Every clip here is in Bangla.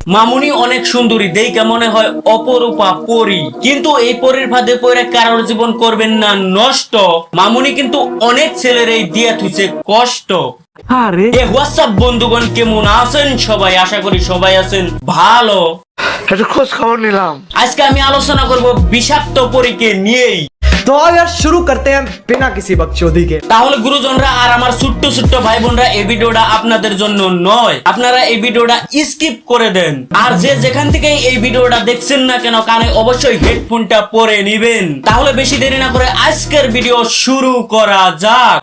মামুনি অনেক সুন্দরী, দেখে মনে হয় অপরূপা পরী, কিন্তু এই পরীর ফাঁদে পড়ে কারোর জীবন করবেন না নষ্ট। মামুনি কিন্তু অনেক ছেলের এই দিয়া থুইছে কষ্ট। আরে হোয়াটসঅ্যাপ বন্ধুগণ, কেমন আছেন সবাই? আশা করি সবাই আছেন ভালো। একটু খোঁজ খবর নিলাম। আজকে আমি আলোচনা করব বিষাক্ত পরীকে নিয়েই। तो यार शुरू करते हैं बिना किसी बकचोदी के। তাহলে গুরুজনরা আর আমার ছোট্ট ছোট্ট ভাই বোনরা, এই ভিডিওটা আপনাদের জন্য নয়, আপনারা এই ভিডিওটা স্কিপ করে দেন। আর যে যেখান থেকে এই ভিডিওটা দেখছেন না কেন, কানে অবশ্যই হেডফোনটা পরে নিবেন। তাহলে বেশি দেরি না করে আজকের ভিডিও শুরু করা যাক।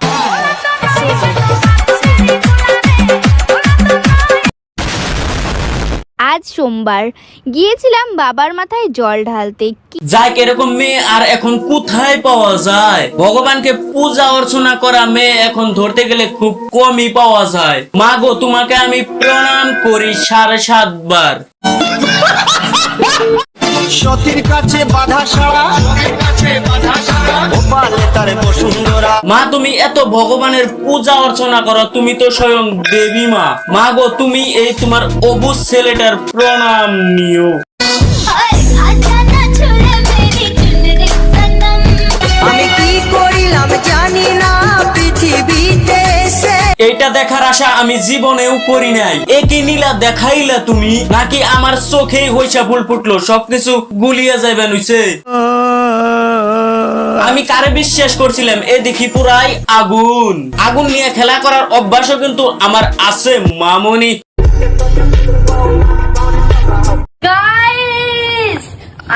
আজ সোমবার গিয়েছিলাম বাবার মাথায় জল ঢালতে। যাক, এরকম মেয়ে আর এখন কোথায় পাওয়া যায়? ভগবানকে পূজা অর্চনা করা মেয়ে এখন ধরতে গেলে খুব কমই পাওয়া যায়। মা গো, তোমাকে আমি প্রণাম করি 7.5 বার। সতীর কাছে বাধা সারা, গোপালে তার বসুন্ধরা। মা, তুমি এত ভগবানের পূজা অর্চনা করো, তুমি তো স্বয়ং দেবী মা। মা গো, তুমি এই তোমার অবুজ ছেলেটার প্রণাম নিও। আমি কি করিলাম জানি না পৃথিবীতে এসে। এইটা দেখার আশা আমি জীবনেও করি নাই। একই নীলা দেখাইলা তুমি, নাকি আমার চোখেই হইসা ফুল ফুটলো, সবকিছু গুলিয়ে যাইবেন হইছে। আমি কারে বিশ্বাস করছিলাম, এ দেখি পুরাই আগুন। আগুন নিয়ে খেলা করার অভ্যাসও কিন্তু আমার আছে মামুনি। গাইস,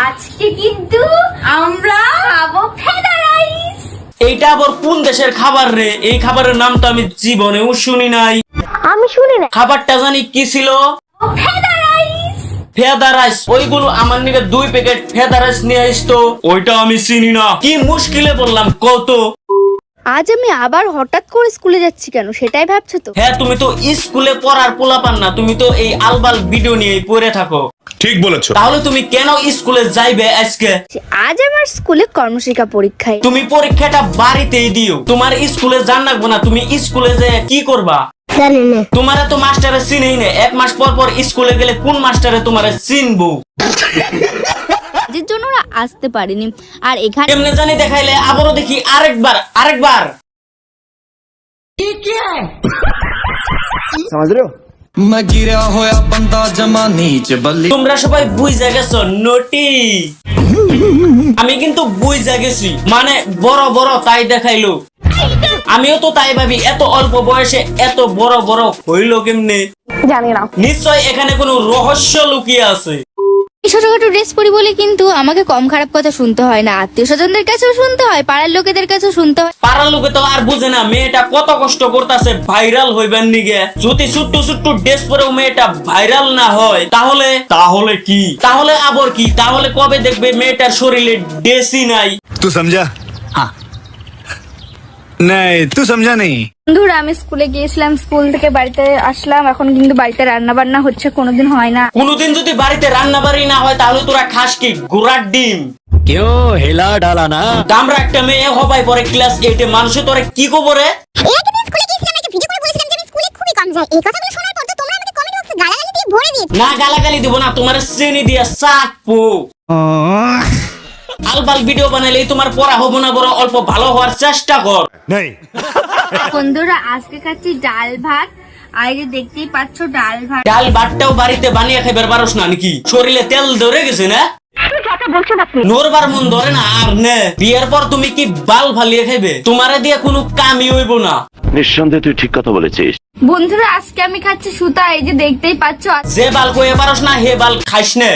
আজকে কিন্তু আমরা খাবো ফ্রাইড রাইস। এইটা আবার কোন দেশের খাবার রে? এই খাবারের নাম তো আমি জীবনেও শুনি নাই। আমি শুনি না। খাবারটা জানি কি ছিল? Fried rice. ফেদা রাইস। ওইগুলো আমার নিকে 2 প্যাকেট ফেদা রাইস নিয়ে আসতো। ওইটা আমি চিনি না। কি মুশকিলে বললাম কত। আজ আমি আবার হঠাৎ করে স্কুলে যাচ্ছি কেন সেটাই ভাবছো তো? হ্যাঁ, তুমি তো স্কুলে পড়ার পোলাপান না, তুমি তো এই আলবাল ভিডিও নিয়ে পড়ে থাকো। ঠিক বলেছো। তাহলে তুমি কেন স্কুলে যাইবে আজকে? আজ আমার স্কুলে কর্মশিক্ষা পরীক্ষায়। তুমি পরীক্ষাটা বাড়িতেই দিও, তোমার স্কুলে জান লাগবো না। তুমি স্কুলে যে কি করবা? তোমারে তো মাস্টারে চিনেই না। 1 মাস পর পর স্কুলে গেলে কোন মাস্টারে তোমারে চিনবো? এর জন্য ওরা আসতে পারেনি। আর এখানে এমনি জানি দেখাইলে আবারও দেখি আরেকবার। समझ रहे हो? मैं गिरा होया बंदा जमा नीच बल्ली। তোমরা সবাই বুঝা গেছো নটি। আমি কিন্তু বুঝা গেছি, মানে বড় বড় তাই দেখাইলো। আমিও তো তাই ভাবি, এত অল্প বয়সে এত বড় বড় হইলো কেমনে? জানি না। নিশ্চয় এখানে কোনো রহস্য লুকিয়ে আছে। ছোটখাটো ড্রেস পরি বলে কিন্তু আমাকে কম খারাপ কথা শুনতে হয় না, আত্মীয় স্বজনদের কাছেও শুনতে হয়, পাড়ার লোকেদের কাছেও শুনতে হয়। পাড়ার লোকে তো আর বুঝে না মেয়েটা কত কষ্ট করতেছে ভাইরাল হইবেন নিগে। যদি ছোট্ট ছোট্ট ড্রেস পরেও মেয়েটা ভাইরাল না হয়, তাহলে কি? তাহলে আবার কি? তাহলে কবে দেখবে মেয়েটার শরীরে ড্রেসই নাই? तू समझा? हाँ नहीं, तू समझा नहीं। বন্ধুরা, আমি স্কুলে গিয়েছিলাম, স্কুল থেকে বাড়িতে আসলাম, এখন কিন্তু বাড়িতে রান্না বান্না হচ্ছে, কোনোদিন হয় না। কোনোদিন যদি বাড়িতে রান্না বাড়ি না হয়, তাহলে তোরা খাস কি? ঘোড়ার ডিম। क्यों हिला डाला ना? আমরা একটা মেয়ে হবাই পরে ক্লাস 8 এ, মানুষে তোরে কি খবরে? না, গালাগালি দিব না, তোমার শ্রেণী দিয়া চাকবো। আলবাল ভিডিও বানাইলেই তোমার পড়া হবো না, বড় অল্প ভালো হওয়ার চেষ্টা কর। नहीं বন্ধুরা, আজকে খাচ্ছি ডাল ভাত। আর এই যে দেখতেই পাচ্ছ ডাল ভাত। ডাল ভাতটাও বাড়িতে বানিয়ে খাইবার পারোস না নাকি? শরীরে তেল ধরে গেছে না? নড়বার মন ধরে না আর নে। বিয়ের পর তুমি কি বাল ফালিয়ে খাইবে? তোমারে দিয়ে কোনো কামই হইব না। নিঃসন্দেহে তুই ঠিক কথা বলেছিস। বন্ধুরা, আজকে আমি খাচ্ছি সুতা। এই যে দেখতেই পাচ্ছ। যে বাল কইয়ে পারোস না, হে বাল খাইস নে।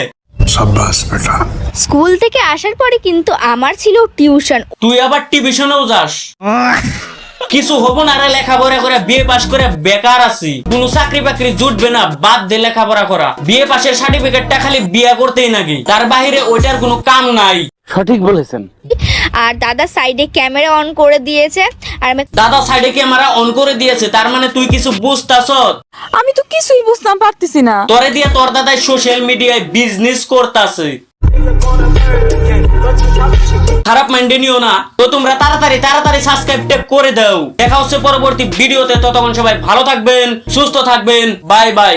शाबाश बेटा। স্কুল থেকে আসার পরে কিন্তু আমার ছিল টিউশন। তুই আবার টিউশনেও যাস? কিছু হবো না রে, লেখাপড়া করে বিয়ে পাস করে বেকার আছি। কোনো চাকরি বাকরি জুটবে না, বাদ দে লেখাপড়া করা। বিয়ে পাশের সার্টিফিকেটটা খালি বিয়ে করতেই নাকি, তার বাইরে ওইটার কোনো কাম নাই। সঠিক বলেছেন। আর দাদা সাইডে ক্যামেরা অন করে দিয়েছে। আর আমি দাদা সাইডে ক্যামেরা অন করে দিয়েছে, তার মানে তুই কিছু বুঝতাছস? আমি তো কিছুই বুঝতাম পারতেছি না। তোরে দিয়ে তোর দাদাই সোশ্যাল মিডিয়ায় বিজনেস করতাছে। খারাপ মাইন্ডে নিও না তো। তোমরা তাড়াতাড়ি সাবস্ক্রাইব করে দাও। দেখা হচ্ছে পরবর্তী ভিডিওতে। ততক্ষণ সবাই ভালো থাকবেন, সুস্থ থাকবেন। Bye bye.